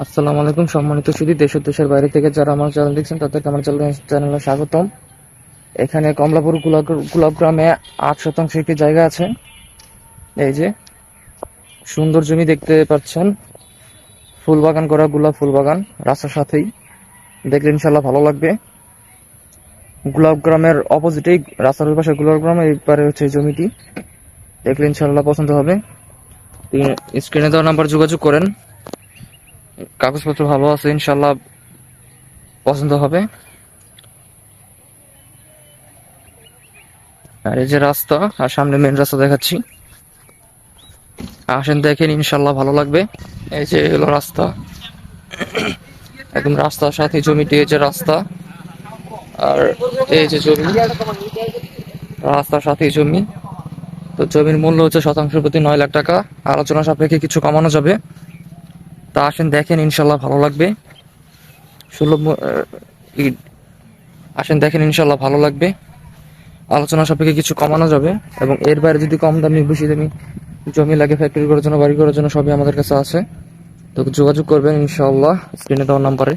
আসসালামু আলাইকুম সম্মানিত সুধী, দেশ ও দেশের বাইরে থেকে যারা আমার চ্যানেল দেখছেন তাদেরকে আমার চ্যানেলে স্বাগতম। এখানে কমলাপুর গোলাপ গ্রামে 8 শতাংশ একটি জায়গা আছে। এই যে সুন্দর জমি দেখতে পাচ্ছেন, ফুল বাগান করা, গোলাপ ফুল বাগান রাস্তার সাথেই। দেখলে ইনশাল্লাহ ভালো লাগবে। গোলাপ গ্রামের অপোজিটেই, রাস্তার ওই পাশে গোলাপ গ্রাম, এই পারে হচ্ছে এই জমিটি। দেখলে ইনশাল্লাহ পছন্দ হবে। স্ক্রিনে দেওয়া নাম্বার যোগাযোগ করেন। কাগজপত্র ভালো আছে, ইনশাল্লাহ পছন্দ হবে। আর এই যে রাস্তা, আর সামনে মেন রাস্তা দেখাচ্ছি, আসেন দেখেন, ইনশাল্লাহ ভালো লাগবে। এই যে হলো রাস্তা, একদম রাস্তার সাথে জমিটি। এই যে রাস্তা, আর এই যে জমি, রাস্তার সাথে জমি। তো জমির মূল্য হচ্ছে শতাংশ প্রতি 9 লাখ টাকা। আলোচনা সাপেক্ষে কিছু কমানো যাবে। তা আসেন দেখেন, ইনশাল্লাহ ভালো লাগবে। সুলভ আসেন দেখেন, ইনশাল্লাহ ভালো লাগবে। আলোচনা সাপেক্ষে কিছু কমানো যাবে, এবং এর বাইরে যদি কম দামি বেশি দামি জমি লাগে ফ্যাক্টরি করার জন্য, বাড়ি করার জন্য, সবই আমাদের কাছে আছে। তো যোগাযোগ করবেন ইনশাআল্লাহ স্ক্রিনে দেওয়া নাম্বারে।